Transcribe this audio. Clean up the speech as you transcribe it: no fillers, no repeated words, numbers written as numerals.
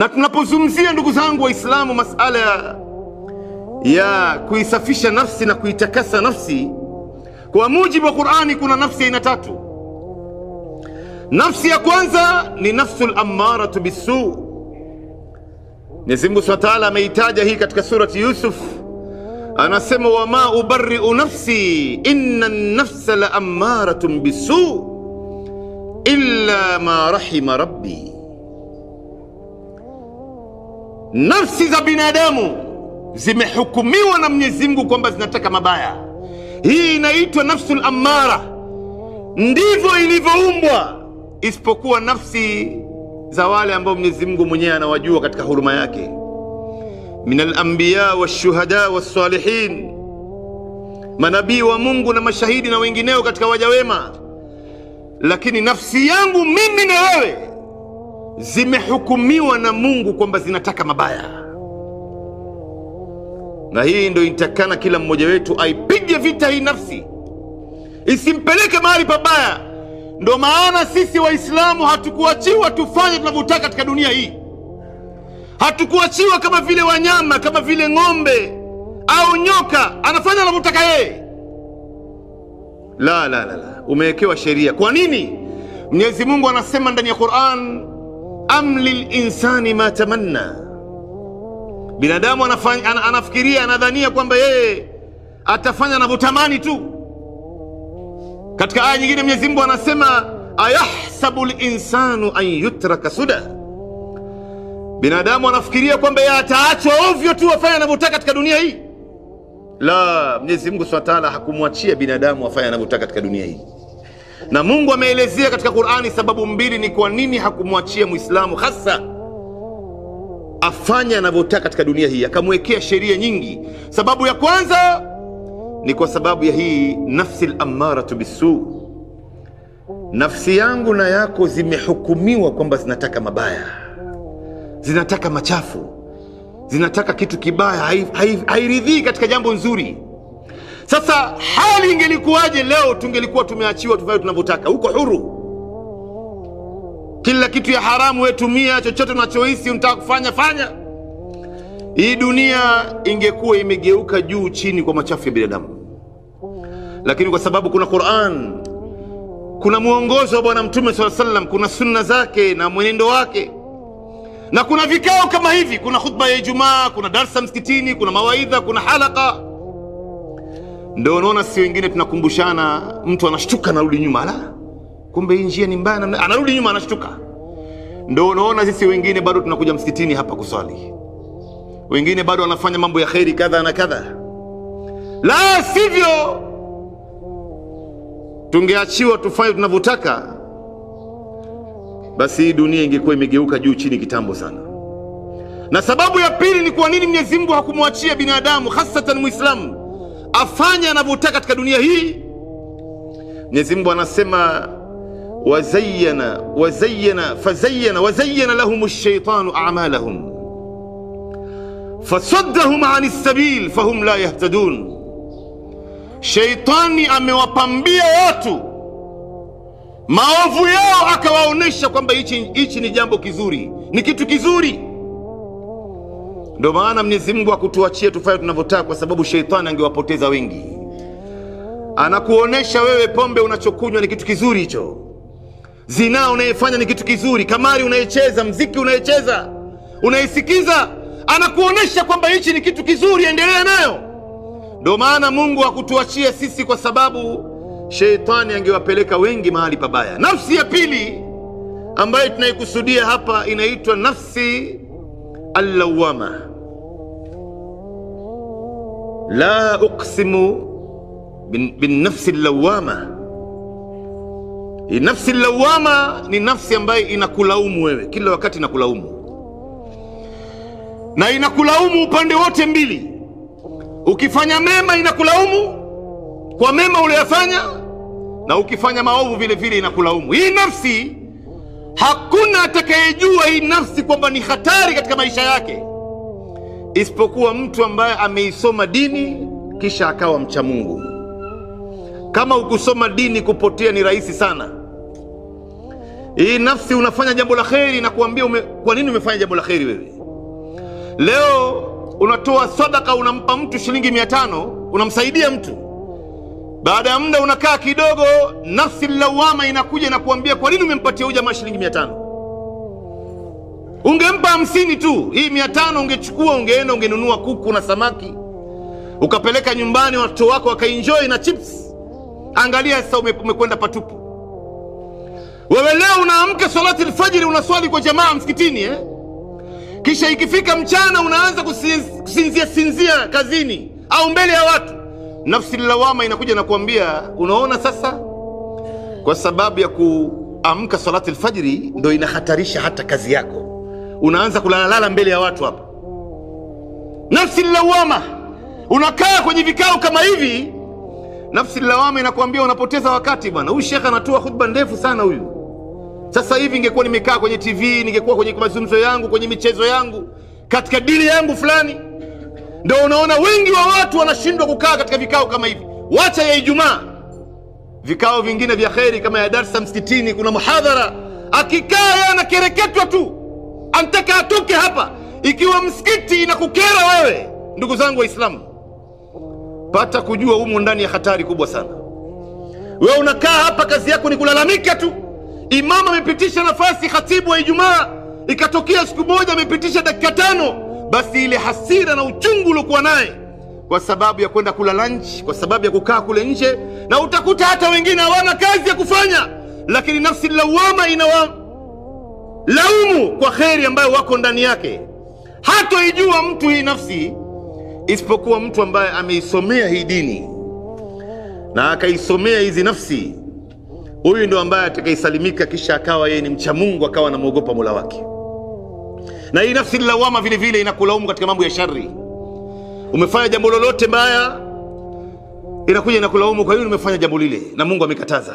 Na tunapozungumzia ndugu zangu Waislamu masala ya kuisafisha nafsi na kuitakasa nafsi, kwa mujibu wa Qur'ani kuna nafsi aina tatu. Nafsi ya kwanza ni nafsul ammaratu bisu. Mwenyezi Mungu Subhanahu wa Ta'ala ameitaja hii katika surati Yusuf, anasema wama ubarri'u nafsi inna an-nafsa la ammaratun bisu illa ma rahima rabbi. Nafsi za binadamu zimehukumiwa na Mwenyezi Mungu kwamba zinataka mabaya. Hii inaitwa nafsul ammara, ndivyo ilivyoumbwa, isipokuwa nafsi za wale ambao Mwenyezi Mungu mwenyewe anawajua katika huruma yake, minal anbiya washuhada wassalihin, manabii wa Mungu na mashahidi na wengineo katika waja wema. Lakini nafsi yangu mimi na wewe zimehukumiwa na Mungu kwamba zinataka mabaya, na hii ndio inatakana kila mmoja wetu aipige vita hii nafsi, isimpeleke mahali pabaya. Ndio maana sisi Waislamu hatukuachiwa tufanye tunavyotaka katika dunia hii. Hatukuachiwa kama vile wanyama, kama vile ng'ombe au nyoka anafanya anavyotaka yeye. La, la, la, la. Umewekewa sheria. Kwa nini? Mwenyezi Mungu anasema ndani ya Qur'an, am lil insani ma tamanna. Binadamu anafikiria, anadhania kwamba yeye atafanya anavyotamani tu. Katika aya nyingine Mwenyezi Mungu anasema ayahsabu al-insanu an yutraka suda. Binadamu anafikiria kwamba yeye ataachwa ovyo tu afanye anavyotaka katika dunia hii. La, Mwenyezi Mungu Subhanahu wa Ta'ala hakumwachia binadamu afanye anavyotaka katika dunia hii. Na Mungu ameelezea katika Qur'ani sababu mbili ni kwa nini hakumwachia Muislamu hasa afanye anavyotaka katika dunia hii, akamwekea sheria nyingi. Sababu ya kwanza ni kwa sababu ya hii nafsi al-ammaratu bisu. Nafsi yangu na yako zimehukumiwa kwamba zinataka mabaya, zinataka machafu, zinataka kitu kibaya, hairidhii katika jambo nzuri. Sasa hali ingelikuwaje leo tungelikuwa tumeachiwa tufanye tunavyotaka, uko huru, kila kitu ya haramu wewe tumia, chochote unachohisi unataka kufanya fanya. Hii dunia ingekuwa imegeuka juu chini kwa machafu ya binadamu. Lakini kwa sababu kuna Qur'an, kuna muongozo wa Bwana Mtume sallallahu alaihi wasallam, kuna sunna zake na mwenendo wake, na kuna vikao kama hivi, kuna khutba ya Ijumaa, kuna darsa msikitini, kuna mawaidha, kuna halaka, ndio unaona si wengine tunakumbushana. Mtu anashtuka anarudi nyuma, ala, kumbe hii njia ni mbaya, anarudi nyuma anashtuka. Ndio unaona sisi wengine bado tunakuja msikitini hapa kuswali, wengine bado wanafanya mambo ya khairi kadha na kadha. La sivyo tungeachiwa tufanye tunavyotaka, basi hii dunia ingekuwa imegeuka juu chini kitambo sana. Na sababu ya pili ni kwa nini Mwenyezi Mungu hakumwachia binadamu hasatan Muislamu afanye anavyotaka katika dunia hii. Mwenyezi Mungu anasema wazayyana lahum ash-shaytanu a'malahum fasaddahum 'anis sabil fahum la yahtadun. Shaitani amewapambia watu maovu yao, akawaonesha kwamba hichi ni jambo kizuri, ni kitu kizuri. Ndio maana Mwenyezi Mungu hakutuachia tufanye tunavyotaka, kwa sababu shaitani angewapoteza wengi. Anakuonesha wewe pombe unachokunywa ni kitu kizuri hicho, zina unayefanya ni kitu kizuri, kamari unayecheza, mziki unayecheza, unaisikiza, anakuonesha kwamba hichi ni kitu kizuri, endelea nayo. Ndio maana Mungu hakutuachia sisi, kwa sababu shaitani angewapeleka wengi mahali pabaya. Nafsi ya pili ambayo tunaikusudia hapa inaitwa nafsi al-lawama. La uqsimu bin nafsi al-lawama. Nafsi al-lawama ni nafsi ambayo inakulaumu wewe kila wakati, inakulaumu, na inakulaumu upande wote mbili. Ukifanya mema inakulaumu kwa mema uliyofanya, na ukifanya maovu vile vile inakulaumu. Hii nafsi, hakuna atakayejua hii nafsi kwamba ni hatari katika maisha yake isipokuwa mtu ambaye ameisoma dini kisha akawa mcha Hii nafsi unafanya jambo la kheri na kuambia kwa nini umefanya jambo la kheri wewe. Leo unatoa sadaka, unampa mtu shilingi 500, unamsaidia mtu. Baada ya muda unakaa kidogo, nafsi lawama inakuja na kuambia kwa nini umempatia huyu jamaa shilingi 500? Ungempa 50 tu. Hii 500 ungechukua, ungeenda ungenunua kuku na samaki, ukapeleka nyumbani, watoto wako wakaenjoy na chips. Angalia sasa umekwenda patupu. Wewe leo unaamka salati alfajiri, unaswali kwa jamaa msikitini kisha ikifika mchana unaanza kusinzia kazini au mbele ya watu. Nafsi lawama inakuja na kuambia, unaona sasa, kwa sababu ya kuamka salati alfajiri ndio inahatarisha hata kazi yako. Unaanza kulalala mbele ya watu hapa. Nafsi lawama, unakaa kwenye vikao kama hivi, nafsi lawama inakuambia unapoteza wakati bwana. Huyu shekha anatoa khutba ndefu sana huyu. Sasa hivi ningekuwa nimekaa kwenye TV, ningekuwa kwenye mazungumzo yangu, kwenye michezo yangu, katika dili yangu fulani. Ndio unaona wengi wa watu wanashindwa kukaa katika vikao kama hivi. Wacha ya Ijumaa, vikao vingine vya kheri kama ya darsa msikitini, kuna muhadhara, akikaa yeye anakereketwa tu, anataka atoke hapa. Ikiwa msikiti inakukera wewe, ndugu zangu Waislamu, pata kujua humo ndani ya hatari kubwa sana. Wewe unakaa hapa, kazi yako ni kulalamika tu. Imam amepitisha nafasi khatibu wa Ijumaa, ikatokea siku moja amepitisha dakika 5, basi ile hasira na uchungu uliokuwa naye kwa sababu ya kwenda kula lunch, kwa sababu ya kukaa kule nje, na utakuta hata wengine hawana kazi ya kufanya, lakini nafsi lawama laumu kwa kheri ambayo wako ndani yake. Hatoijua mtu hii nafsi isipokuwa mtu ambaye ameisomea hii dini na akaisomea hizi nafsi. Huyu ndio ambaye atakaisalimika, kisha akawa yeye ni mcha Mungu, akawa anamuogopa Mola wake. Na hii nafsi lawama vile vile inakulaumu katika mambo ya shari. Umefanya jambo lolote mbaya, inakuja inakulaumu, kwa hiyo umefanya jambo lile na Mungu amekataza.